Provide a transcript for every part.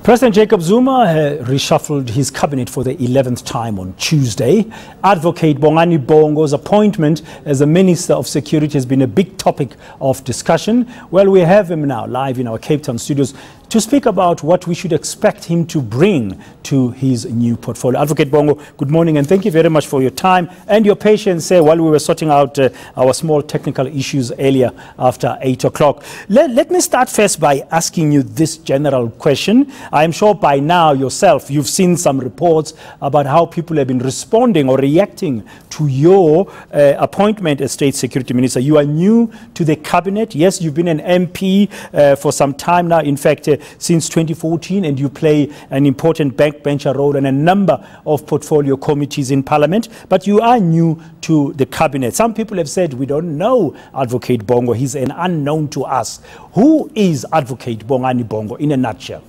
President Jacob Zuma reshuffled his cabinet for the 11th time on Tuesday. Advocate Bongani Bongo's appointment as the Minister of Security has been a big topic of discussion. Well, we have him now live in our Cape Town studios to speak about what we should expect him to bring to his new portfolio. Advocate Bongo, good morning, and thank you very much for your time and your patience while we were sorting out our small technical issues earlier after 8 o'clock. Let me start first by asking you this general question. I'm sure by now yourself you've seen some reports about how people have been responding or reacting to your appointment as State Security Minister. You are new to the cabinet. Yes, you've been an MP for some time now, in fact, since 2014, and you play an important backbencher role in a number of portfolio committees in Parliament, but you are new to the cabinet. Some people have said, we don't know Advocate Bongo. He's an unknown to us. Who is Advocate Bongani Bongo in a nutshell?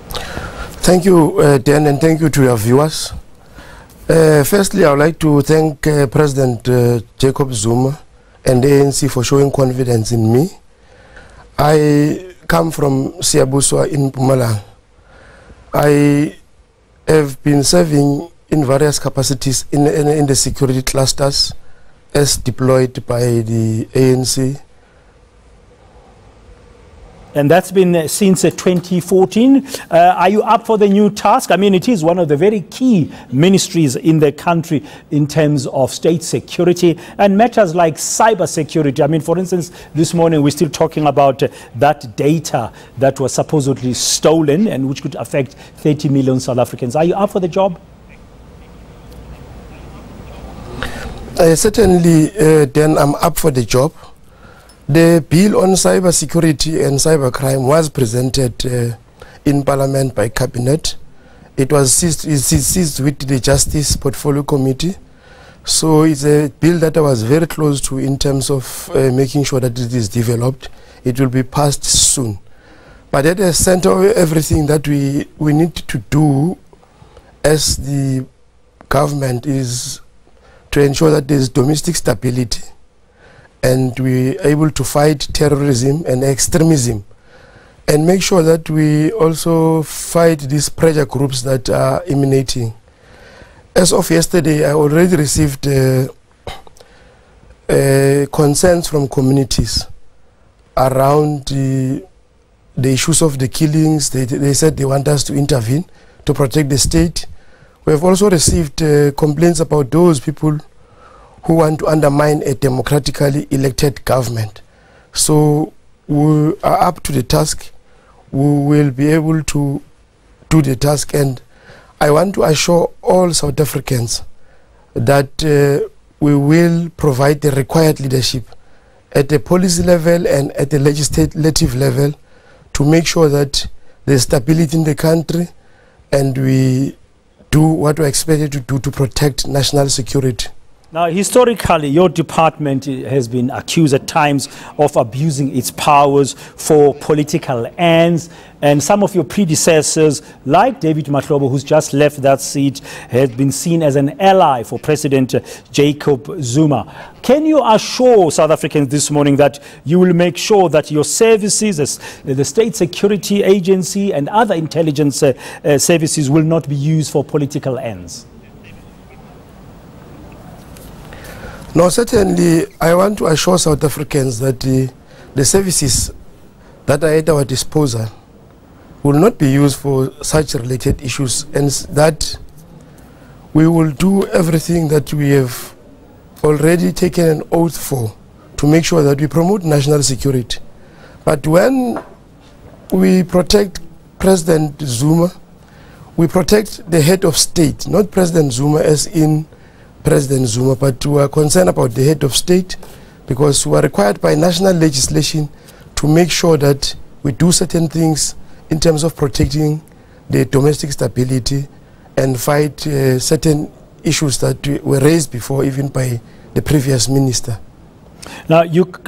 Thank you, Dan, and thank you to your viewers. Firstly, I would like to thank President Jacob Zuma and the ANC for showing confidence in me. I come from Siabuswa in Mpumalanga. I have been serving in various capacities in the security clusters as deployed by the ANC. And that's been since 2014. Are you up for the new task? I mean, it is one of the very key ministries in the country in terms of state security and matters like cyber security. I mean, for instance, this morning we're still talking about that data that was supposedly stolen and which could affect 30 million South Africans. Are you up for the job? Certainly, Dan, I'm up for the job. The bill on cyber security and cybercrime was presented in Parliament by Cabinet. It was seized with the Justice Portfolio Committee. So it's a bill that I was very close to in terms of making sure that it is developed. It will be passed soon. But at the center of everything that we need to do as the government is to ensure that there is domestic stability and we are able to fight terrorism and extremism and make sure that we also fight these pressure groups that are emanating. As of yesterday, I already received concerns from communities around the issues of the killings. They said they want us to intervene to protect the state. We have also received complaints about those people who want to undermine a democratically elected government. So we are up to the task. We will be able to do the task, and I want to assure all South Africans that we will provide the required leadership at the policy level and at the legislative level to make sure that there's stability in the country and we do what we're expected to do to protect national security. Now, historically, your department has been accused at times of abusing its powers for political ends. And some of your predecessors, like David Mahlobo, who's just left that seat, has been seen as an ally for President Jacob Zuma. Can you assure South Africans this morning that you will make sure that your services, as the State Security Agency and other intelligence services, will not be used for political ends? No, certainly, I want to assure South Africans that the services that are at our disposal will not be used for such related issues, and that we will do everything that we have already taken an oath for to make sure that we promote national security. But when we protect President Zuma, we protect the head of state, not President Zuma as in President Zuma, but we are concerned about the head of state because we are required by national legislation to make sure that we do certain things in terms of protecting the domestic stability and fight certain issues that were raised before even by the previous minister. Now,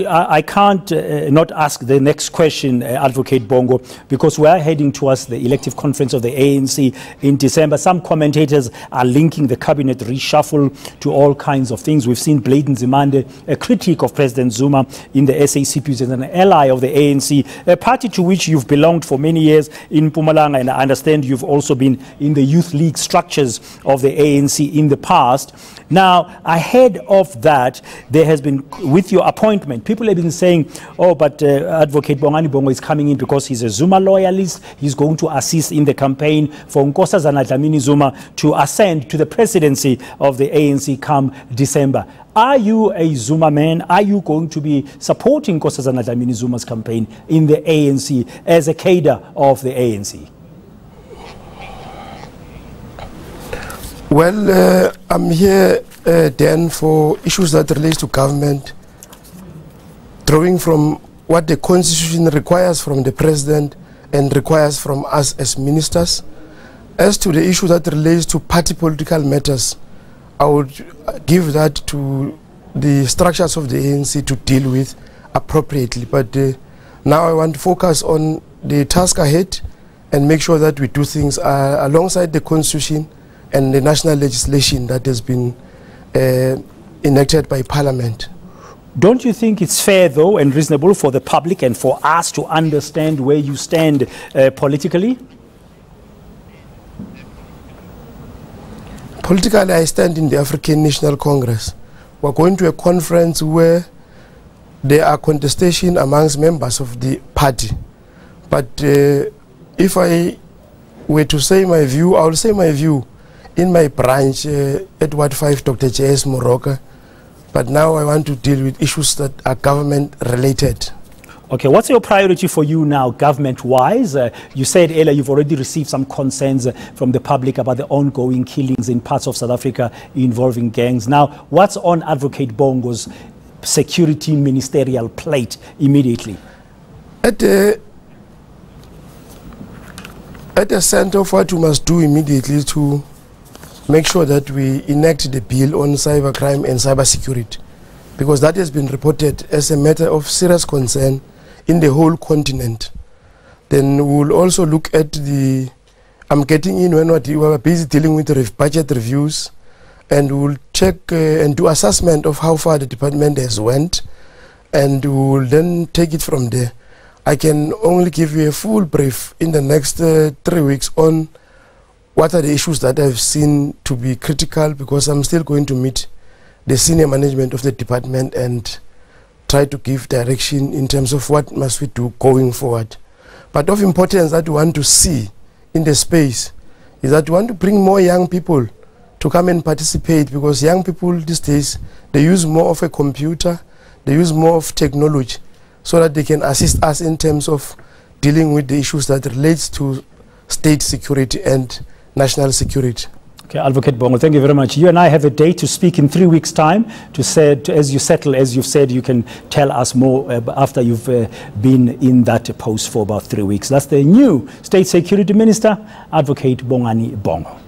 I can't not ask the next question, Advocate Bongo, because we are heading towards the elective conference of the ANC in December. Some commentators are linking the cabinet reshuffle to all kinds of things. We've seen Bladen Zimande, a critic of President Zuma in the SACP, as an ally of the ANC, a party to which you've belonged for many years in Mpumalanga, and I understand you've also been in the youth league structures of the ANC in the past. Now, ahead of that, there has been, with your appointment, people have been saying, oh, but Advocate Bongani Bongo is coming in because he's a Zuma loyalist. He's going to assist in the campaign for Nkosazana Dlamini Zuma to ascend to the presidency of the ANC come December. Are you a Zuma man? Are you going to be supporting Nkosazana Dlamini Zuma's campaign in the ANC as a cadre of the ANC? Well, I'm here then for issues that relate to government, drawing from what the Constitution requires from the President and requires from us as ministers. As to the issue that relates to party political matters, I would give that to the structures of the ANC to deal with appropriately. But now I want to focus on the task ahead and make sure that we do things alongside the Constitution and the national legislation that has been enacted by Parliament. Don't you think it's fair, though, and reasonable for the public and for us to understand where you stand politically? Politically, I stand in the African National Congress. We're going to a conference where there are contestation amongst members of the party. But if I were to say my view, I will say my view in my branch at Ward 5, Dr. J.S. Moroka. But now I want to deal with issues that are government related. Okay, what's your priority for you now, government-wise? You said earlier you've already received some concerns from the public about the ongoing killings in parts of South Africa involving gangs. Now, what's on Advocate Bongo's security ministerial plate immediately? At the center of what we must do immediately to make sure that we enact the bill on cybercrime and cybersecurity, because that has been reported as a matter of serious concern in the whole continent. Then we will also look at the, I'm getting in when we are busy dealing with budget reviews, and we will check and do assessment of how far the department has went, and we will then take it from there. I can only give you a full brief in the next 3 weeks on what are the issues that I've seen to be critical, because I'm still going to meet the senior management of the department and try to give direction in terms of what must we do going forward. But of importance that we want to see in the space is that we want to bring more young people to come and participate, because young people these days, they use more of a computer, they use more of technology, so that they can assist us in terms of dealing with the issues that relates to state security and national security. Okay, Advocate Bongo, thank you very much. You and I have a date to speak in 3 weeks' time as you settle, as you've said, you can tell us more after you've been in that post for about 3 weeks. That's the new State Security Minister, Advocate Bongani Bongo.